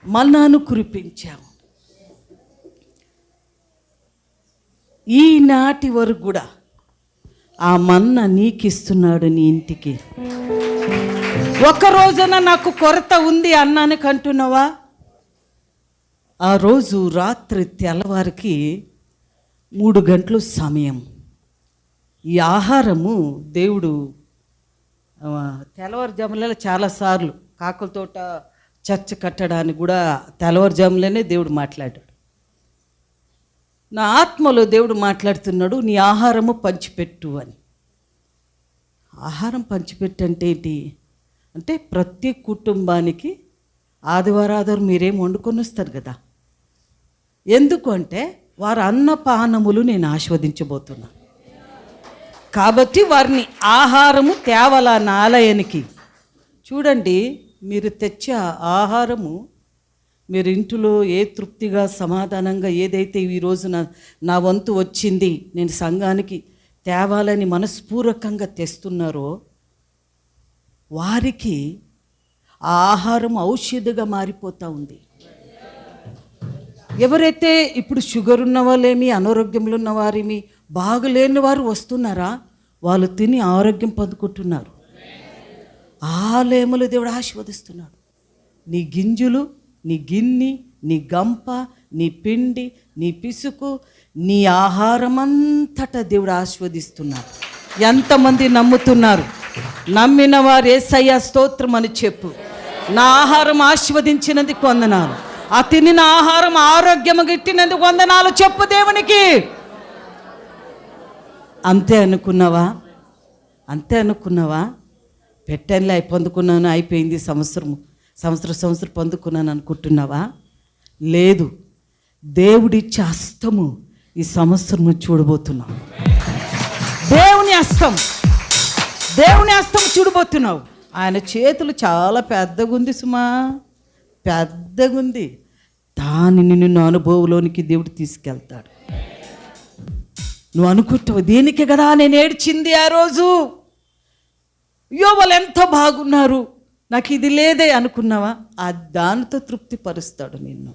మన్నాను కురిపించావు. ఈనాటి వరకు కూడా ఆ మన్నా నీకిస్తున్నాడు నీ ఇంటికి. ఒక రోజున నాకు కొరత ఉంది అన్నానికి అంటున్నావా? ఆ రోజు రాత్రి తెల్లవారికి 3 గంటలు సమయం. ఈ ఆహారము దేవుడు తెల్లవారుజాములలో చాలాసార్లు కాకులతోట చర్చ కట్టడానికి కూడా తెల్లవారుజాములనే దేవుడు మాట్లాడాడు. నా ఆత్మలో దేవుడు మాట్లాడుతున్నాడు, నీ ఆహారము పంచిపెట్టు అని. ఆహారం పంచిపెట్టు అంటే ఏంటి అంటే, ప్రతి కుటుంబానికి ఆదివారం మీరేం వండుకొని వస్తారు కదా. ఎందుకు అంటే వారి అన్నపానములు నేను ఆస్వాదించబోతున్నా కాబట్టి వారిని ఆహారము తేవాలా నా ఆలయానికి. చూడండి, మీరు తెచ్చే ఆహారము మీరు ఇంటిలో ఏ తృప్తిగా సమాధానంగా ఏదైతే ఈరోజు నా వంతు వచ్చింది నేను సంఘానికి తేవాలని మనస్పూర్వకంగా తెస్తున్నారో వారికి ఆ ఆహారం ఔషధిగా మారిపోతూ ఉంది. ఎవరైతే ఇప్పుడు షుగర్ ఉన్న వాళ్ళేమి, అనారోగ్యంలో ఉన్న వారేమి, బాగలేని వారు వస్తున్నారా, వాళ్ళు తిని ఆరోగ్యం పొందుకుంటున్నారు. ఆలయములు దేవుడు ఆశీర్వదిస్తున్నాడు. నీ గింజలు, నీ గిన్ని, నీ గంప, నీ పిండి, నీ పిసుకు, నీ ఆహారం అంతటా దేవుడు ఆశీర్వదిస్తున్నాడు. ఎంతమంది నమ్ముతున్నారు? నమ్మిన వారు యేసయ్య స్తోత్రం అని చెప్పు. నా ఆహారం ఆశీర్వదించినందుకు వందనాలు, ఆ తినిన ఆహారం ఆరోగ్యము గిట్టినందుకు వందనాలు చెప్పు దేవునికి. అంతే అనుకున్నావా? అంతే అనుకున్నావా? పెట్టెన్లే పొందుకున్నాను, అయిపోయింది సంవత్సరం పొందుకున్నాను అనుకుంటున్నావా? లేదు, దేవుడిచ్చే హస్తము ఈ సంవత్సరం చూడబోతున్నావు. దేవుని హస్తం చూడబోతున్నావు. ఆయన చేతులు చాలా పెద్దగుంది సుమా, పెద్దగుంది. దానిని నిన్ను అనుభవంలోనికి దేవుడు తీసుకెళ్తాడు. నువ్వు అనుకుంటావు, దీనికి కదా నేను ఏడ్చింది ఆ రోజు, అయ్యో వాళ్ళు ఎంత బాగున్నారు, నాకు ఇది లేదే అనుకున్నావా? ఆ దానితో తృప్తి పరుస్తాడు నిన్ను.